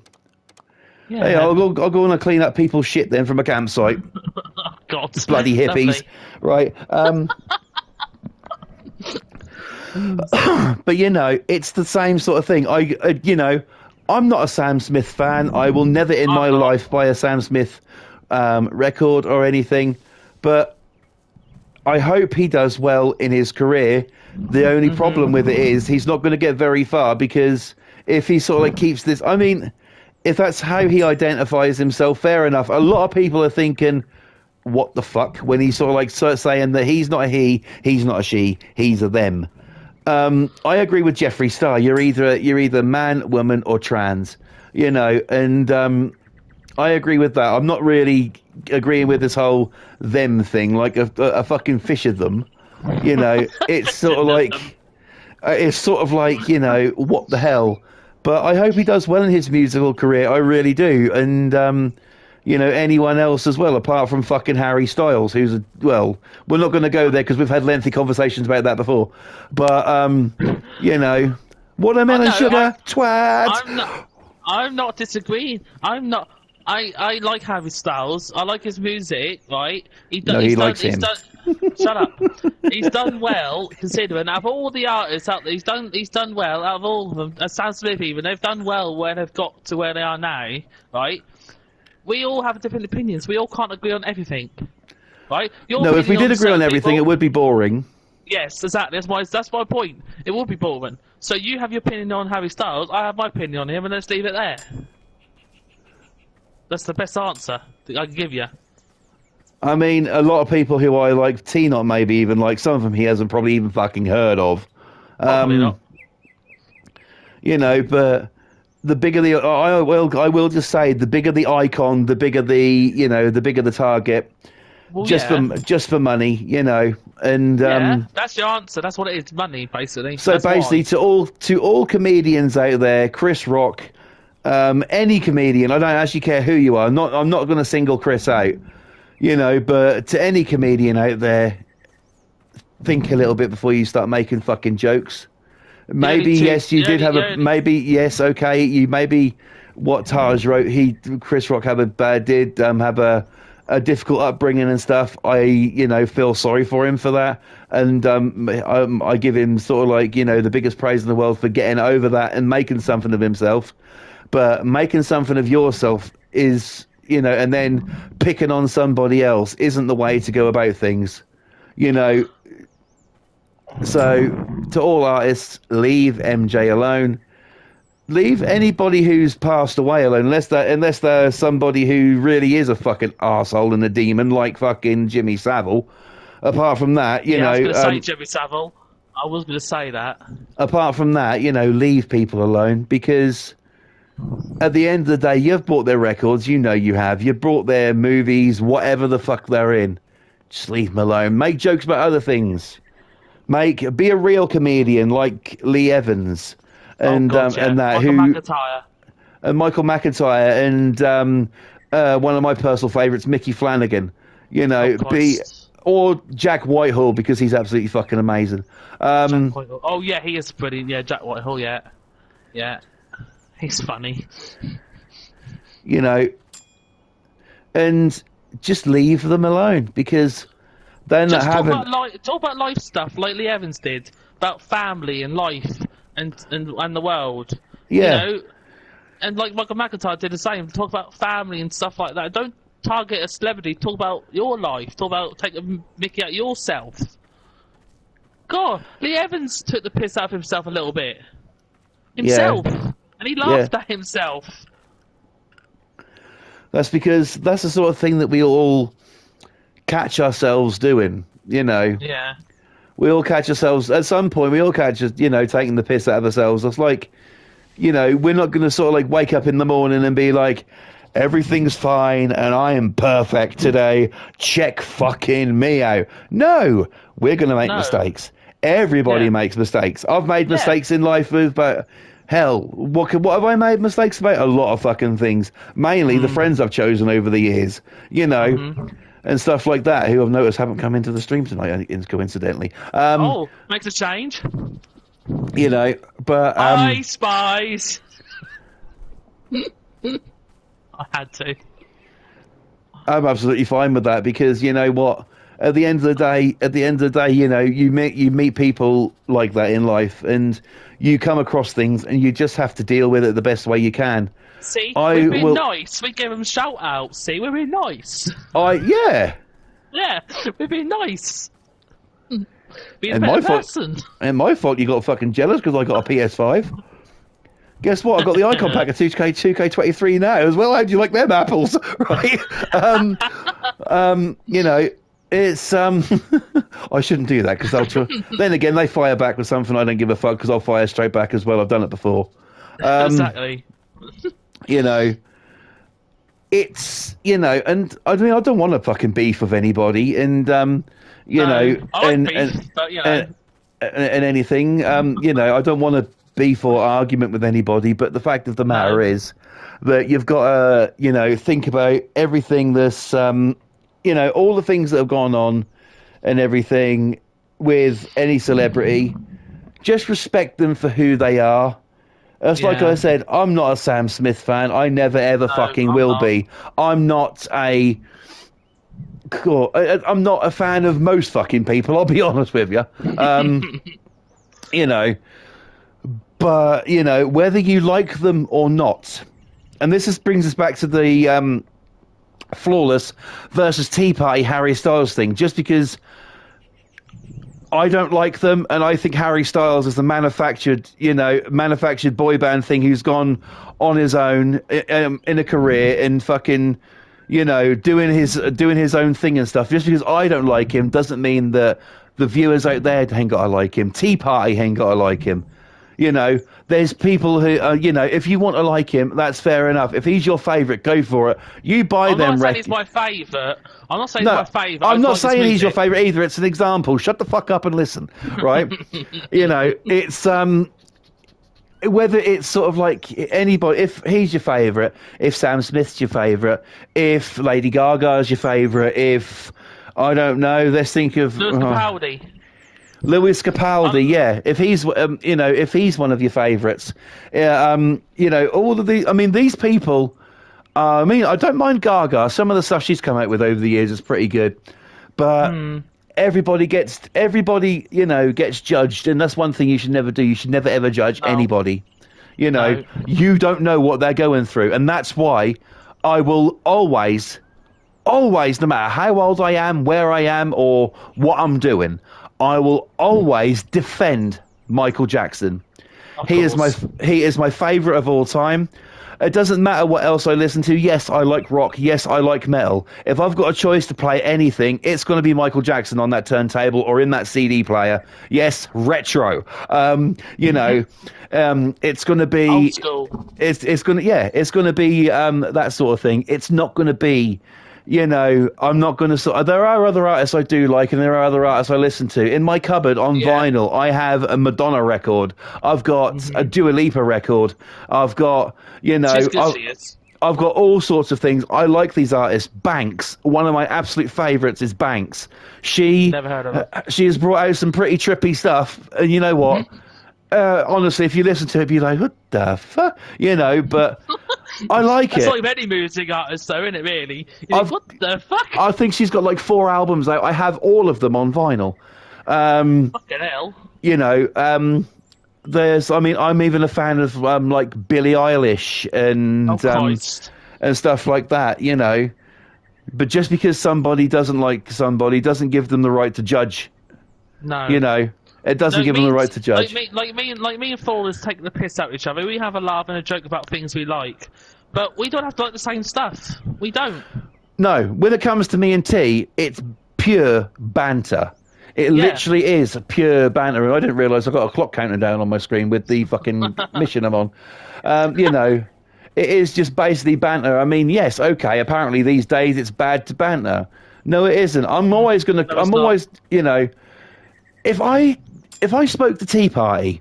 Yeah. Hey, I'll go and clean up people's shit then from a campsite. Oh, God. Bloody hippies. Lovely. Right. But, you know, it's the same sort of thing. You know, I'm not a Sam Smith fan. I will never in my not. life buy a Sam Smith record or anything. But I hope he does well in his career. The only problem with it is he's not going to get very far because if he sort of like keeps this... I mean... If that's how he identifies himself, fair enough. A lot of people are thinking, what the fuck? When he's sort of like saying that he's not a he, he's not a she, he's a them. I agree with Jeffree Star. You're either man, woman, or trans. You know, and I agree with that. I'm not really agreeing with this whole them thing, like a fucking fish of them. You know, it's sort of like, you know, what the hell? But I hope he does well in his musical career. I really do. And, you know, anyone else as well, apart from fucking Harry Styles, who's, well, we're not going to go there because we've had lengthy conversations about that before. But, you know, watermelon No, sugar, twat. I'm not disagreeing. I like Harry Styles. I like his music, right? No, he likes him. Shut up. He's done well, considering out of all the artists out there, he's done well out of all of them. Sam Smith even, they've done well where they've got to where they are now, right? We all have different opinions. We all can't agree on everything, right? No, if we did agree on everything, it would be boring. Yes, exactly. That's my point. It will be boring. So you have your opinion on Harry Styles, I have my opinion on him, and let's leave it there. That's the best answer that I can give you. I mean, a lot of people who I like, T-Not maybe even, like some of them he hasn't probably even fucking heard of. Probably not. You know, but the bigger the, I will just say, the bigger the icon, the bigger the, you know, the bigger the target. Well, just for money, you know, and yeah, that's your answer. That's what it is, money, basically. so That's basically, why. to all comedians out there, Chris Rock, any comedian, I don't actually care who you are. I'm not going to single Chris out, you know, but to any comedian out there, think a little bit before you start making fucking jokes, Maybe yes, you did have a maybe yes, okay. You maybe what Taj wrote. Chris Rock did have a difficult upbringing and stuff. I feel sorry for him for that, and I give him sort of like the biggest praise in the world for getting over that and making something of himself. But making something of yourself is and then picking on somebody else isn't the way to go about things. So to all artists, leave MJ alone. Leave anybody who's passed away alone, unless they're somebody who really is a fucking arsehole and a demon like fucking Jimmy Savile. Apart from that, I was going to say Jimmy Savile. I was going to say that. Apart from that, leave people alone, because at the end of the day, you've bought their records. You have. You've bought their movies, whatever the fuck they're in. Just leave them alone. Make jokes about other things. Be a real comedian like Lee Evans. And and that Michael McIntyre and one of my personal favourites, Mickey Flanagan. Or Jack Whitehall, because he's absolutely fucking amazing. Oh yeah, he is brilliant. Yeah, Jack Whitehall. Yeah, he's funny. And just leave them alone, because they're not having. Talk about life stuff like Lee Evans did about family and life. And the world, and like Michael McIntyre did the same. Talk about family and stuff like that. Don't target a celebrity. Talk about your life. Talk about taking mickey out yourself. God, Lee Evans took the piss out of himself a little bit, and he laughed at himself. That's because that's the sort of thing that we all catch ourselves doing. Yeah. We all catch ourselves at some point. We all catch taking the piss out of ourselves. It's like, we're not going to sort of like wake up in the morning and be like, everything's fine and I am perfect today. Check fucking me out. No, we're going to make mistakes. Everybody makes mistakes. I've made mistakes in life but hell, what have I made mistakes about? A lot of fucking things. Mainly the friends I've chosen over the years. And stuff like that, who I've noticed haven't come into the stream tonight, coincidentally. Makes a change. But... Hi, spies! I had to. I'm absolutely fine with that, because you know what? At the end of the day, you meet people like that in life, and you come across things, and you just have to deal with it the best way you can. See, we've been nice. We give them shout outs. See, we've been nice. Yeah, we've been nice. And my fault you got fucking jealous because I got a PS5. Guess what? I got the icon pack of 2K23 now as well. How do you like them apples? Right? It's I shouldn't do that, because then again they fire back with something I don't give a fuck, because I'll fire straight back as well. I've done it before. Exactly. It's and I mean I don't want to fucking beef with anybody, and and anything. I don't want to beef or argument with anybody, but the fact of the matter is that you've got to think about everything that's all the things that have gone on and everything with any celebrity. Just respect them for who they are. That's like I said, I'm not a Sam Smith fan. I never ever fucking will be. I'm not a fan of most fucking people, I'll be honest with you. But whether you like them or not, and this brings us back to the Flawless versus Tea Party Harry Styles thing. Just because I don't like them, and I think Harry Styles is the manufactured boy band thing who's gone on his own in a career and fucking doing his own thing and stuff. Just because I don't like him doesn't mean that the viewers out there ain't got to like him. Tea Party ain't got to like him. There's people who, if you want to like him, that's fair enough. If he's your favourite, go for it. You buy them. I'm not saying he's my favourite. I'm not saying he's my favourite. I'm not saying he's your favourite either. It's an example. Shut the fuck up and listen, right? It's whether it's sort of like anybody. If he's your favourite, if Sam Smith's your favourite, if Lady Gaga's your favourite, if I don't know, let's think of Lewis Capaldi. Lewis Capaldi, yeah. If he's, if he's one of your favourites, all of the. I mean, these people. I don't mind Gaga. Some of the stuff she's come out with over the years is pretty good, but everybody gets judged, and that's one thing you should never do. You should never ever judge anybody. You don't know what they're going through, and that's why I will always, no matter how old I am, where I am, or what I'm doing, I will always defend Michael Jackson. He is my favourite of all time. It doesn't matter what else I listen to. Yes, I like rock. Yes, I like metal. If I've got a choice to play anything, it's going to be Michael Jackson on that turntable or in that CD player. Yes, retro. It's going to be old school. It's going to be that sort of thing. It's not going to be. I'm not going to. There are other artists I do like, and there are other artists I listen to. In my cupboard on vinyl, I have a Madonna record. I've got a Dua Lipa record. I've got, I've got all sorts of things. I like these artists. Banks, one of my absolute favourites is Banks. Never heard of her. She has brought out some pretty trippy stuff, and you know what? Honestly, if you listen to it, you're like, what the fuck? But I like it. It's like many music artists, though, isn't it, really? What the fuck? I think she's got like 4 albums out. I have all of them on vinyl. Fucking hell. I'm even a fan of like Billie Eilish and stuff like that, But just because somebody doesn't like somebody doesn't give them the right to judge. No. It doesn't give them the right to judge. Like me and Fallers take the piss out of each other. We have a laugh and a joke about things we like, but we don't have to like the same stuff. We don't. No, when it comes to me and T, it's pure banter. It literally is pure banter. I didn't realise I've got a clock counting down on my screen with the fucking mission I'm on. It is just basically banter. I mean, yes, okay, apparently these days it's bad to banter. No, it isn't. I'm always going to... If I spoke to Tea Party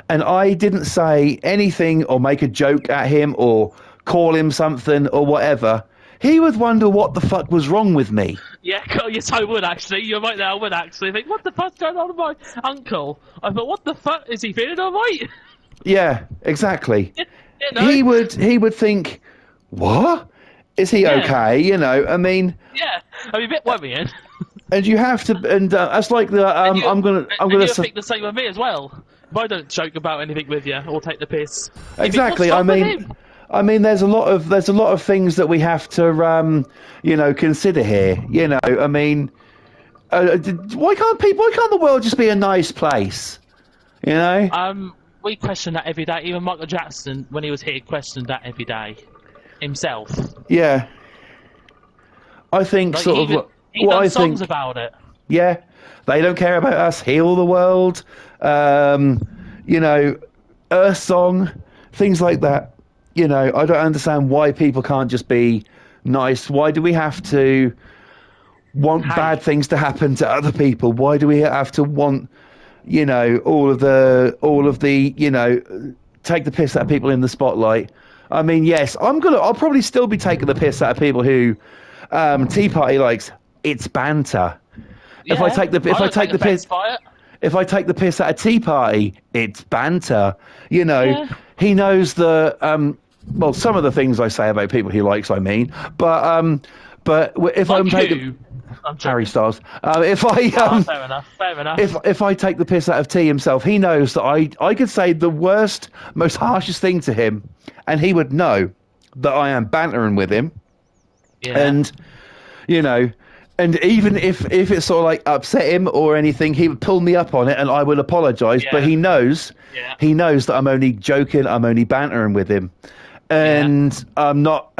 and I didn't say anything or make a joke at him or call him something or whatever, he would wonder what the fuck was wrong with me. Yeah, yes, I would actually. You're right there, I would actually think, what the fuck's going on with my uncle? I thought, what the fuck? Is he feeling alright? Yeah, exactly. He would think, what? Is he okay? I mean... Yeah, I mean, a bit worrying. And you have to, and that's like the. I'm gonna think the same with me as well. If I don't joke about anything with you or take the piss. Exactly. I mean, there's a lot of things that we have to, consider here. I mean, why can't the world just be a nice place? We question that every day. Even Michael Jackson, when he was here, questioned that every day himself. Yeah. I think He does songs about it. Yeah, they don't care about us. Heal the world, Earth Song, things like that. I don't understand why people can't just be nice. Why do we have to want bad things to happen to other people? Why do we have to want, all of the, take the piss out of people in the spotlight? I mean, yes, I'll probably still be taking the piss out of people who Tea Party likes. It's banter. Yeah, if I take the piss out of Tea Party, it's banter. He knows the some of the things I say about people he likes. I mean, but if like I'm taking Harry Styles, fair enough. If I take the piss out of T himself, he knows that I could say the worst, most harshest thing to him, and he would know that I am bantering with him. Yeah. And and even if it sort of like upset him or anything, he would pull me up on it and I would apologise. But he knows that I'm only joking, I'm only bantering with him. And I'm not,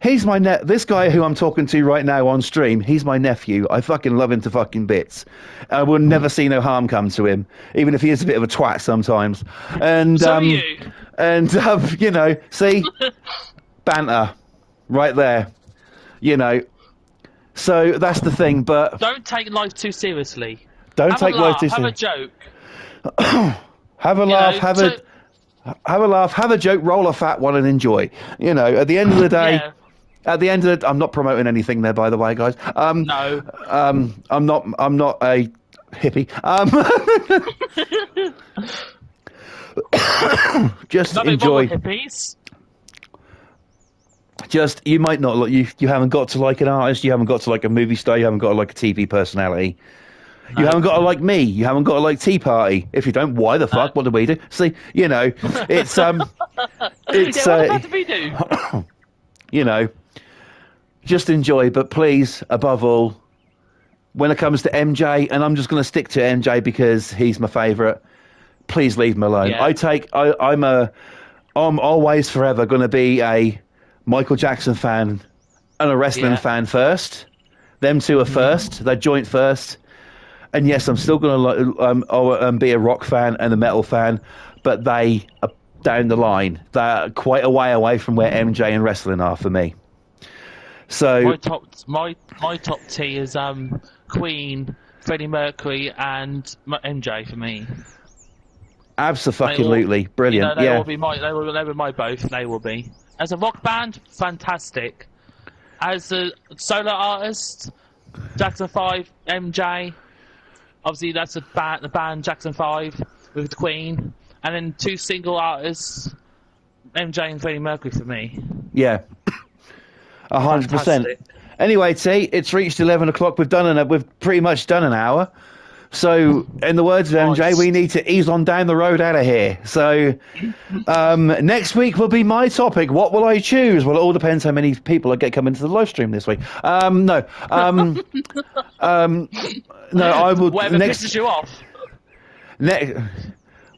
he's my this guy who I'm talking to right now on stream, he's my nephew. I fucking love him to fucking bits. I will never see no harm come to him, even if he is a bit of a twat sometimes. And so you. And see, banter right there. So that's the thing, but... Don't take life too seriously. Don't take life too seriously. Have a joke. Have a laugh, have a laugh, have a joke, roll a fat one and enjoy. At the end of the day... I'm not promoting anything there, by the way, guys. No. I'm not a hippie. Just Nothing enjoy. wrong with hippies. Just you might not like you haven't got to like an artist, you haven't got to like a movie star, you haven't got to like a TV personality. No. You haven't got to like me. You haven't got to like Tea Party. If you don't, why the fuck? What do we do? See, you know, it's Yeah, what do we do? you know, just enjoy. But please, above all, when it comes to MJ, and I'm just going to stick to MJ because he's my favourite. Please leave him alone. Yeah. I'm always forever going to be a Michael Jackson fan and a wrestling fan first. Them two are first. They're joint first. And yes, I'm still going to be a rock fan and a metal fan, but they are down the line. They're quite a way away from where MJ and wrestling are for me. So my top T is Queen, Freddie Mercury, and MJ for me. Absolutely brilliant. They will be my both. They will be. As a rock band, fantastic. As a solo artist, Jackson 5, MJ. Obviously, that's the band Jackson 5 with Queen, and then two single artists, MJ and Freddie Mercury for me. Yeah, 100%. Anyway, T, it's reached 11 o'clock. We've pretty much done an hour. So, in the words of MJ, we need to ease on down the road out of here. So, next week will be my topic. What will I choose? Well, it all depends how many people I get coming to the live stream this week. No, I will. Whatever pisses you off.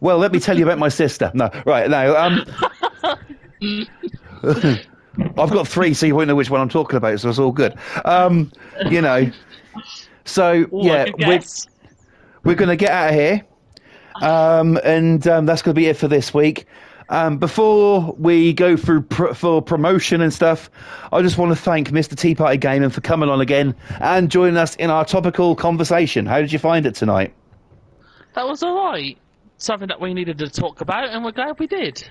Well, let me tell you about my sister. No, right, no. I've got three, so you won't know which one I'm talking about, so it's all good. You know. So, yeah, we're going to get out of here. And that's going to be it for this week. Before we go through for promotion and stuff, I just want to thank Mr. Tea Party Gaming for coming on again and joining us in our topical conversation. How did you find it tonight? That was all right. Something that we needed to talk about, and we're glad we did.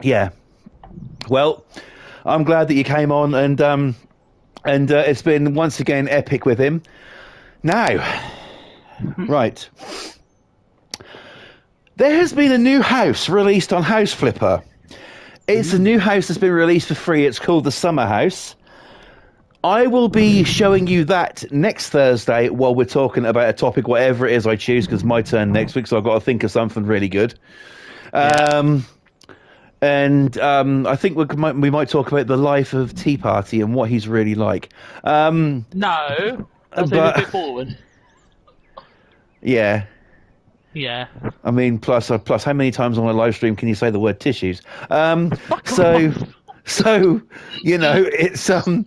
Yeah. Well, I'm glad that you came on, and it's been once again epic with him. Now, right. There has been a new house released on House Flipper. It's a new house that's been released for free. It's called the Summer House. I will be showing you that next Thursday while we're talking about a topic, whatever it is I choose, because it's my turn next week, so I've got to think of something really good. I think we might talk about the life of Tea Party and what he's really like. No, that's a bit forward. Yeah. Yeah. I mean, plus, how many times on a live stream can you say the word tissues? So you know, it's one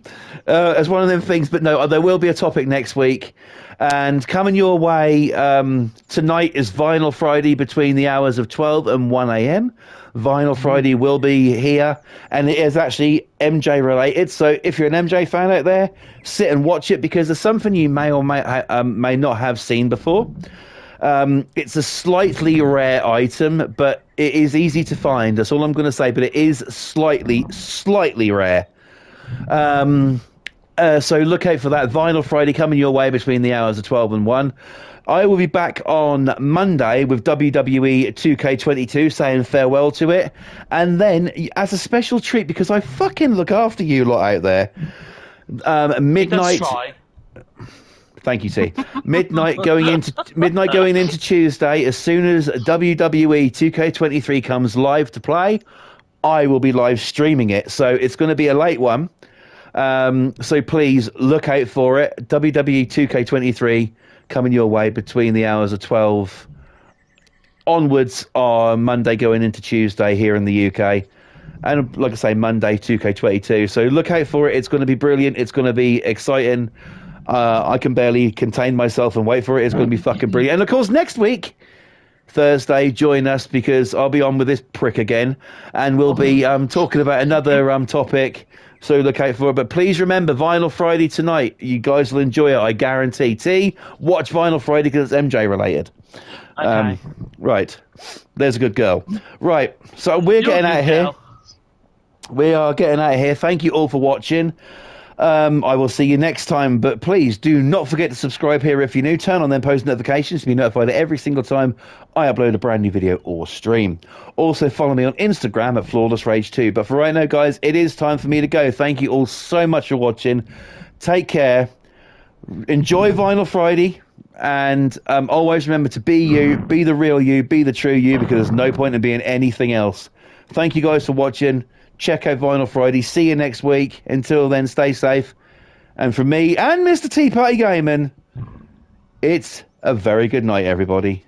of them things. But no, there will be a topic next week, and coming your way tonight is Vinyl Friday between the hours of 12 and 1 a.m. Vinyl Friday will be here, and it is actually MJ related. So if you're an MJ fan out there, sit and watch it, because there's something you may or may not have seen before. It's a slightly rare item, but it is easy to find. That's all I'm going to say, but it is slightly rare. So look out for that. Vinyl Friday coming your way between the hours of 12 and 1. I will be back on Monday with WWE 2K22 saying farewell to it. And then, as a special treat, because I fucking look after you lot out there, midnight... Thank you, T. Midnight going into Tuesday. As soon as WWE 2K23 comes live to play, I will be live streaming it. So it's going to be a late one. So please look out for it. WWE 2K23 coming your way between the hours of 12 onwards on Monday going into Tuesday here in the UK. And like I say, Monday 2K22. So look out for it. It's going to be brilliant. It's going to be exciting. I can barely contain myself and wait for it. It's going to be fucking brilliant. And of course, next week, Thursday, join us, because I'll be on with this prick again, and we'll be talking about another topic. So look out for it. But please remember, Vinyl Friday tonight. You guys will enjoy it, I guarantee. T, watch Vinyl Friday because it's MJ related. Okay. Right. There's a good girl. Right. So we're getting out of here. We are getting out of here. Thank you all for watching. I will see you next time, but please do not forget to subscribe here if you're new. Turn on them post notifications to be notified every single time I upload a brand new video or stream. Also follow me on Instagram at FlawlessRage2. But for right now, guys, it is time for me to go. Thank you all so much for watching. Take care. Enjoy Vinyl Friday. And always remember to be you, be the real you, be the true you, because there's no point in being anything else. Thank you guys for watching. Check out Vinyl Friday. See you next week. Until then, stay safe. And from me and Mr. Tea Party Gaming, it's a very good night, everybody.